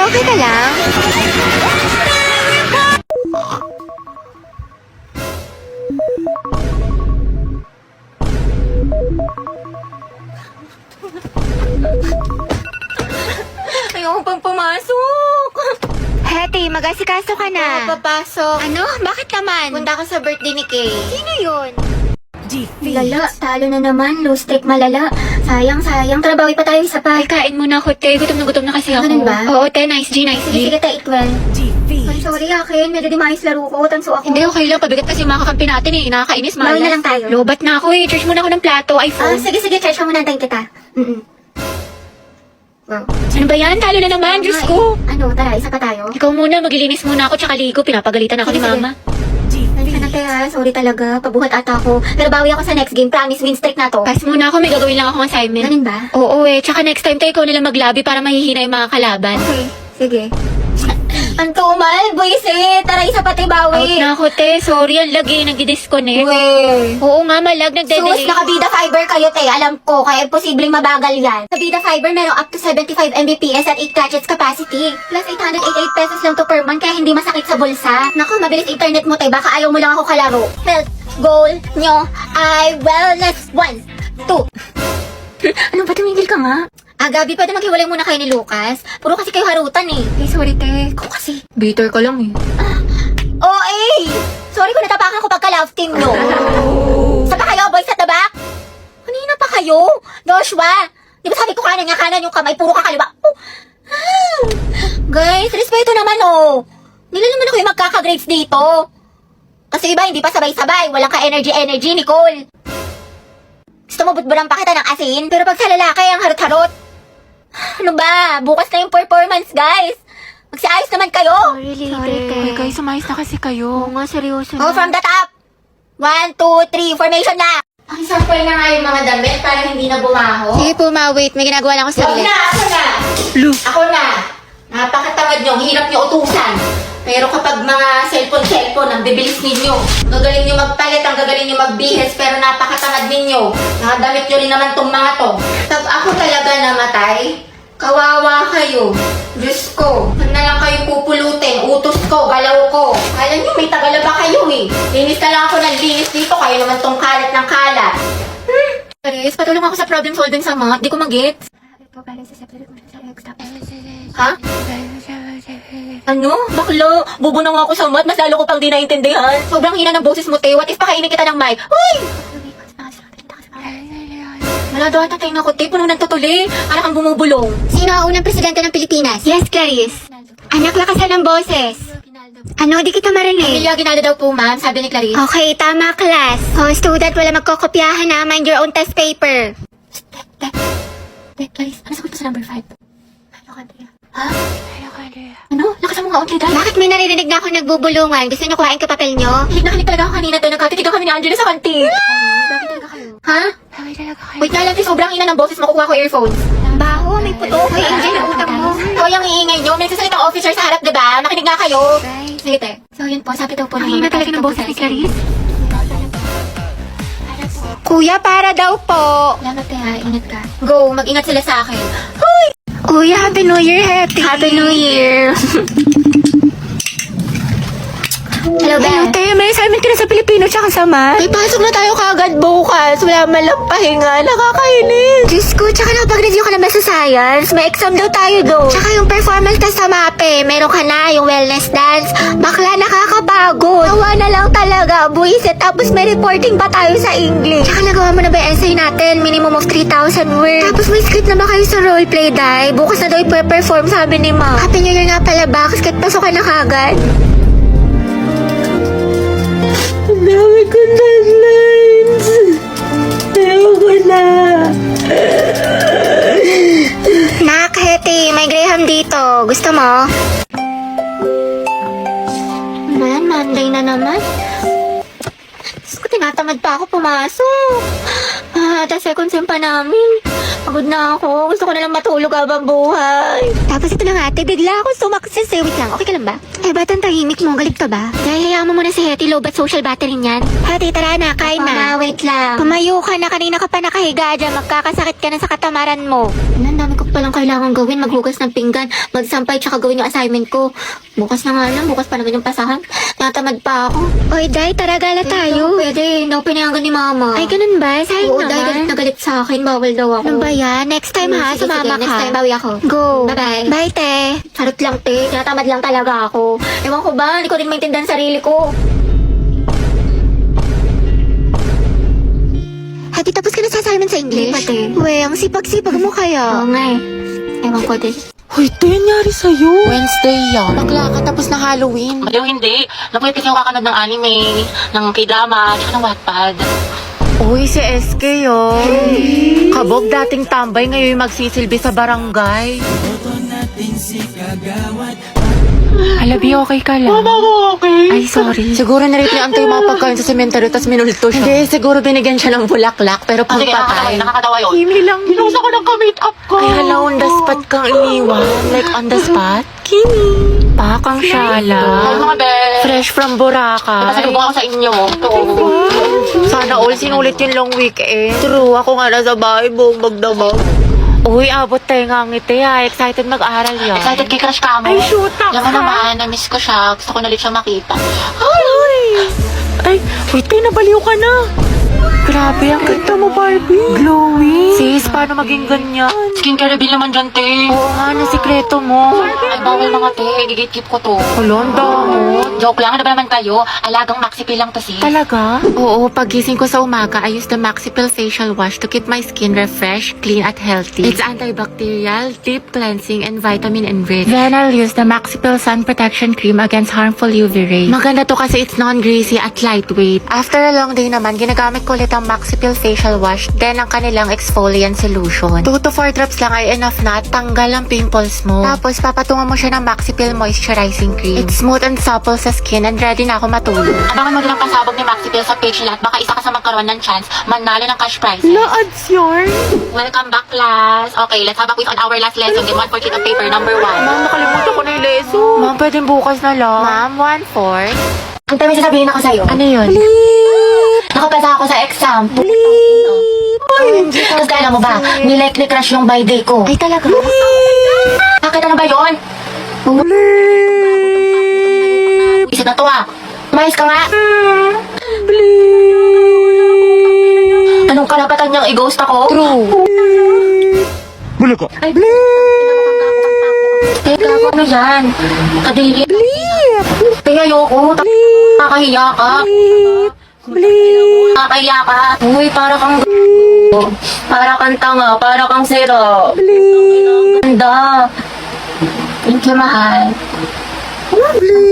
okay ka lang? Ayoko pang pumasok. Hetty, mag-asikaso ka na. Papasok. Ano? Bakit naman? Punta ako sa birthday ni Kay. Sino yun? Lala, talo na naman. Low streak malala. Sayang. Trabawi pa tayo isa pa. Ay, kain muna ako, te. Gutom na kasi ako. Ganun ba? Oo, te. Nice G. Sige, tayo 12. Ay, sorry akin. Medyo di maayos laro ko. Tanso ako. Hindi, okay lang. Pabigat kasi yung mga kakampi natin eh. Nakakainis, malas. Bawal na lang tayo. Lobat na ako eh. Charge muna ako ng plato, iPhone. Sige. Charge mo na tayo kita. Wow. Ano ba yan? Talo na naman, Diyos ko. Ano, tara, isa pa tayo. Ikaw muna, maglilinis muna ako tsaka ligo. Pinapagalitan ako ni Sige. mama. Tansa na tayo ha. Sorry talaga. Pabuhat ata ako. Pero bawi ako sa next game. Promise, win streak na to. Pass muna ako, may gagawin lang akong assignment. Ganun ba? Oo eh. Tsaka next time tayo ikaw nalang maglabi para mahihina yung mga kalaban. Okay, sige. Ang tumal, buisit. Tara, isa pa tayo Out bawi. na ako, te. Sorry, ang lagi. Nagdi-disconnect. Weh. Oo nga, malag. Sus, Nagde-delay. nakabida fiber kayo, te. Alam ko, kaya posibleng mabagal yan. Sa Bida Fiber, meron up to 75 Mbps at 8 gadgets capacity. Plus 888 pesos lang to per month, kaya hindi masakit sa bulsa. Naku, mabilis internet mo, te. Baka ayaw mo lang ako kalaro. Health goal nyo ay wellness 1, 2. Ano ba, tumigil ka nga? Gabi, pwede maghiwalay muna kayo ni Lucas. Puro kasi kayo harutan eh. Ay, sorry, te. Ko kasi. Bitter ka lang eh. Sorry kung natapakan ko pagka-love team nyo. Sa pa kayo, boys at the back? Kanina pa kayo? Joshua, di ba sabi ko kanan yung kamay, puro kakaliwa. Guys, respeto naman oh. Nila naman ako yung magkaka-grades dito. Kasi iba, hindi pa sabay-sabay. Walang ka-energy, Nicole. Gusto mo butbulang pa kita ng asin? Pero pag sa lalaki, ang harot-harot. Ano ba? Bukas na yung performance, guys. Magsiayos naman kayo. Sorry, te. Ay, guys, sumayos na kasi kayo. Oo nga, seryoso Oh, from the top. 1, 2, 3, formation na. Sample na nga yung mga damit para hindi na bumaho. Sige po, ma. Wait. May ginagawa lang ako sa Ako na. Ako na. Napakatamad nyo. Ang hirap nyo utusan. Pero kapag mga cellphone, ang bibilis ninyo. Gagaling nyo magpalit, ang gagaling nyo magbihis, pero napakatamad ninyo. Nakadamit nyo rin naman tong mga to. Pag ako talaga namatay, kawawa kayo. Diyos ko, saan na lang kayo pupulutin? Utos ko, galaw ko. Kala nyo, may tagala ba kayo eh? Linis na lang ako ng linis dito, kayo naman tong kalat ng kalat. Paris, patulong ako sa problem solving sa math. Di ko mag-gets. Ha? Ano? Baklo? Bubo na nga ako sa math, mas lalo ko pang di naintindihan. Sobrang hina ng boses mo, te. What if pakainin kita ng mic? Uy! Wala daw ata tayo na ko, te. Puno ng tutuli. Para kang bumubulong. Sino ang unang presidente ng Pilipinas? Yes, Clarice. Anak, lakasan ng boses. Ano, di kita marinig. Emilia Aguinaldo daw po, ma'am. Sabi ni Clarice. Okay, tama, class. Oh, student, wala magkokopyahan na. Mind your own test paper. Clarice, ano sagot pa sa number 5? Ha? Hello, Ano? Lakasan mo nga, okay, dahil. Bakit may naririnig na ako nagbubulungan? Gusto niyo kuhain ka papel niyo? Hilig na hilig talaga ako kanina, te. Nagkatitigaw kami ni Angela sa kantin. Bakit talaga kayo? Ha? Bakit talaga kayo? Wait nga lang, te. Sobrang ina ng boses. Makukuha ko earphones. Baho, may putok. Hoy, Angel, utang mo. Hoy, ang iingay nyo. May nagsasalitang officer sa harap, diba? Nakinig nga kayo. Guys, Sige, te. So, yun po. Sabi daw po ang ng hina mga talaga ng boses ni Clarice. Clarice. Kuya, para daw po. Salamat, te, ha. Ingat ka. Go. Mag-ingat sila sa akin. Kuya, Happy New Year, Hetty. Happy New Year. Hello, Hello, Beth. te. May assignment ka na sa Pilipino tsaka sa math. Ay, pasok na tayo kagad bukas. Wala man lang pahinga. Nakakainis. Diyos ko, tsaka nakapag-review ka naman sa science. May exam daw tayo doon. Tsaka yung performance test sa MAPE. Meron ka na, yung wellness dance. Bakla, nakakapagod. Tawa na lang talaga, buwisit. Tapos may reporting pa tayo sa English. Tsaka nagawa mo na ba yung essay natin? Minimum of 3,000 words. Tapos may script na ba kayo sa roleplay, Day? Bukas na daw i-perform, sabi ni Ma. Happy New Year nga pala ba? Kasi kahit pasok ka na kagad. Dami ko deadlines. Ayoko na. Nak, Hetty, may Graham dito. Gusto mo? Man, Monday na naman. tinatamad pa ako pumasok. Tapos second sem pa namin. Pagod na ako. Gusto ko na lang matulog habang buhay. Tapos ito na nga, ate, bigla ako sumaksis eh. Wait lang, okay ka lang ba? Eh, ba't ang tahimik mo? Galit ka ba? Dahil hayaan mo muna si Hetty, low bat social battery niyan. Hetty, tara na, kain na. Wait lang. Pumayo ka na, kanina ka pa nakahiga dyan. Magkakasakit ka na sa katamaran mo. Ang dami ko palang kailangan gawin. Maghugas ng pinggan, magsampay, tsaka gawin yung assignment ko. Bukas na nga lang, bukas pa naman yung pasahan. Natamad pa ako. Oy, Day, tara gala tayo. Pwede, no, pinayagan ni mama. Ay, ganun ba? Sayang Oo, naman. dahil galit na galit sa akin, bawal daw ako. Ano ba yan? Next time ha, Sige, sumama sige, ka. next time bawi ako. Go. Bye-bye. Bye, te. Charot lang, te. Tinatamad lang talaga ako. Ewan ko ba, hindi ko rin maintindihan sarili ko. Hati, tapos ka na sa assignment sa English? Hindi pa, te. We, ang sipag-sipag mo kaya. Oo nga eh. Ewan ko din. Hoy, te, nangyari sa'yo? Wednesday yan. Bakla ka tapos na Halloween. Maliw hindi. Napulitik yung kakanood ng anime, ng k-drama, tsaka ng Wattpad. Uy, si SK oh. Kabog dating tambay, ngayon magsisilbi sa barangay. Alabi, okay ka lang? Okay. Ay, sorry. Siguro narito ni Ante yung mga pagkain sa sementeryo tapos minulto siya. Hindi, siguro binigyan siya ng bulaklak pero Ah, sige, pagpatay. nakakatawa yun. Kimi lang. Pinusa ko ng ka-makeup ko. Ay, hala, on the spot kang iniwan. Like on the spot? Kimi. Pakang Ay, syala. mga be. Fresh from Boracay. Pasalubong ako sa inyo. Ito. Sana all sinulit yung long weekend. True, ako nga nasa bahay, buong magdamag. Uy, abot tayo nga ngiti ha. Excited mag-aral yan. Excited kay crush ka mo. Ay, shoot up Alam mo ka. naman, na-miss ko siya. Gusto ko na ulit siya makita. Ay, wait tayo, nabaliw ka na. Grabe, ang ganda mo, Barbie. Glowing. Sis, paano maging ganyan? Skincare reveal naman dyan, te. Oo nga, na sikreto mo. Ay, bawal mga te. Gigate-keep ko to. Kulonda mo. Joke lang. Ano ba naman kayo? Alagang maxi lang to, sis. Talaga? Oo, pagising ko sa umaga, I use the Maxipil Facial Wash to keep my skin refreshed, clean at healthy. It's antibacterial, deep cleansing, and vitamin enriched. Then I'll use the Maxipil Sun Protection Cream against harmful UV rays. Maganda to kasi it's non-greasy at lightweight. After a long day naman, ginagamit ko ulit ang Maxipil Facial Wash, then ang kanilang exfoliant solution. 2 to 4 drops lang ay enough na at tanggal ang pimples mo. Tapos papatungan mo siya ng Maxipil Moisturizing Cream. It's smooth and supple sa skin and ready na ako matulog. Abangan mo din ang pasabog ni Maxipil sa page nila at baka isa ka sa magkaroon ng chance manalo ng cash prizes. Ads yarn? Welcome back, class. Okay, let's have a quiz on our last lesson. Get 1/4 sheet of paper, number 1. Ma'am, nakalimutan ko na yung lesson. Ma'am, pwedeng bukas na lang. Ma'am, 1/4. Ang tayo may sasabihin ako sa'yo. Ano yun? Nakapasa ako sa exam. Tapos kala mo ba, nilike ni crush yung by day ko. Ay, talaga? Bakit ano ba yun? Isip na to ah. Mais ka nga. Anong karapatan niyang i-ghost ako? True. Ay, teka, ano yan? Kadili. Kaya ayoko. Kakahiya ka. Kakahiya ka. Uy, para kang para kang tanga, para kang sira. Ganda. Thank you, mahal.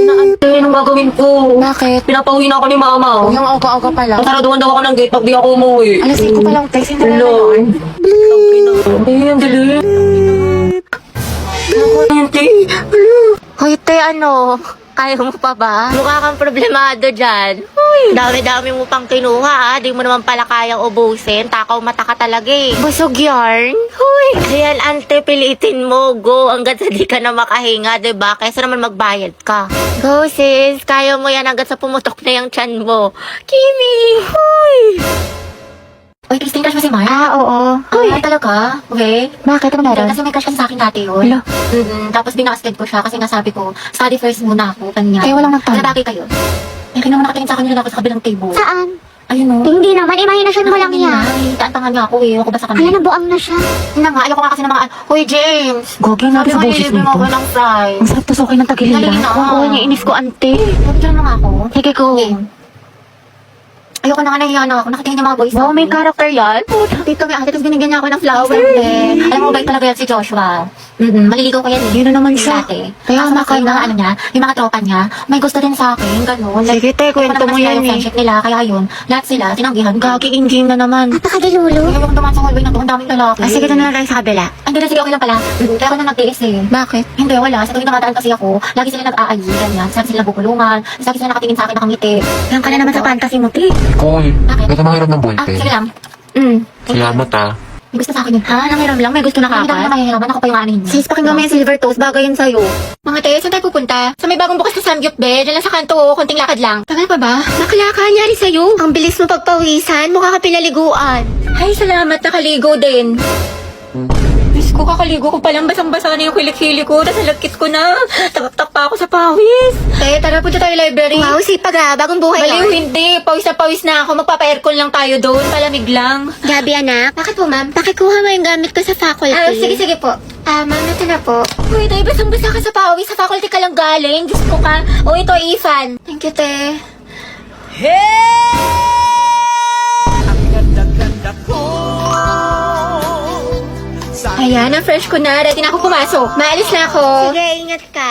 Ante, anong gagawin ko? Bakit? Pinapauwi na ako ni mama. Yung aga-aga pa lang. Saraduhan daw ako ng gate pag di ako umuwi. Alas 5 pa lang, text. Hindi na Hello. yun. Ay, ang dilim. Ante. Hoy, te, ano? Kaya mo pa ba? Mukha kang problemado dyan. Uy, dami-dami mo pang kinuha, ha? Di mo naman pala kayang ubusin. Takaw mata ka talaga eh. Busog yarn? Huy, ayan, ante, pilitin mo. Go, hanggat sa di ka na makahinga, diba? Kaysa naman magbayad ka. Go, sis. Kaya mo yan hanggat sa pumutok na yung tiyan mo. Kimi! Huy! Uy, Christine, crush mo si Mark? Oo. Ay, talaga? Okay. Bakit? Ano meron? Kasi may crush kasi sa akin dati yun. Hala. Tapos binasted ko siya kasi nga sabi ko, study first muna ako, kanya. Kaya walang nagtanong. Wala bagay kayo. Eh, kaya naman nakatingin sa akin yun ako sa kabilang table. Saan? Ayun o. Hindi naman, imahinasyon mo lang yan. Ay, taantangan niya ako eh. Ako ba sa Ayan, kanya? nabuang na siya. Yun na nga, ayoko nga kasi ng mga... Hoy, James! Gogi Sabi mo, nilibing ako ng fries. Ang sarap tusukin ng tagiliran. Dali na. Oo, niya inis ko, ante. Pagkira na nga ako. Sige, go. Okay. Ayoko na nga nahiya na ako. Nakatingin yung mga boys Wow, may character yan. Dito may ate, tapos binigyan niya ako ng flower. Eh. Alam mo, bait talaga yan si Joshua. Maliligaw ko yan eh. Yun na naman siya. Dati. Kaya Kaso nga kasi yung mga ano niya, yung mga tropa niya, may gusto din sa akin, gano'n. Sige, te, kwento mo yan yung eh. friendship nila, kaya yun, lahat sila, tinanggihan ko. Gagi inging na naman. Napakagilulo. Kaya yung dumaan sa hallway na to, ang daming lalaki. Ah, sige, doon na lang tayo sa kabila. Hindi na, sige, okay lang pala. Kaya ako na nagtiis eh. Bakit? Hindi, wala. Sa tuwing nakataan kasi ako, lagi sila nag-aayi, ganyan. Lagi sila nagbukulungan, lagi sila nakatingin sa akin nakangiti. Yan ka na naman sa fantasy mo, te. Nicole, Bakit? pwede makiram ng Sige ballpen. lang. Salamat ah. May gusto sa akin yun. Ha? Nangiram lang? May gusto na Nangiram lang, mahihiraman. Ako pa yung anin. Sis, pakinggan mo yung silver toast. Bagay yun sa'yo. Mga te, saan tayo pupunta? Sa may bagong bukas na Samgyup Be. Diyan lang sa kanto, konting lakad lang. Tagal pa ba? Bakla ka, nyari sa'yo. Ang bilis mo pagpawisan, mukha ka pinaliguan. Ay, salamat. Nakaligo din. Diyos ko, kakaligo ko palang basang-basa na yung kilik-hili ko. Tapos nalagkit ko na. Takak-tak pa ako sa pawis. Te, tara punta tayo library. Wow, sipag ah, bagong buhay Baliw, yan. hindi. Pawis na ako. Magpapa-aircon lang tayo doon. Palamig lang. Gabi anak, Bakit po, ma'am? pakikuha mo yung gamit ko sa faculty. Sige po. Ma'am, ito na po. Uy, tayo basang-basa ka sa pawis. Sa faculty ka lang galing. Diyos ko ka. O, ito, Ethan. Thank you, te. Ayan, ang fresh ko na. Ready na ako pumasok. Maalis na ako. Sige, ingat ka.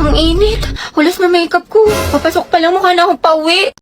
Ang init. Hulas na makeup ko. Papasok pa lang, mukha na akong pauwi.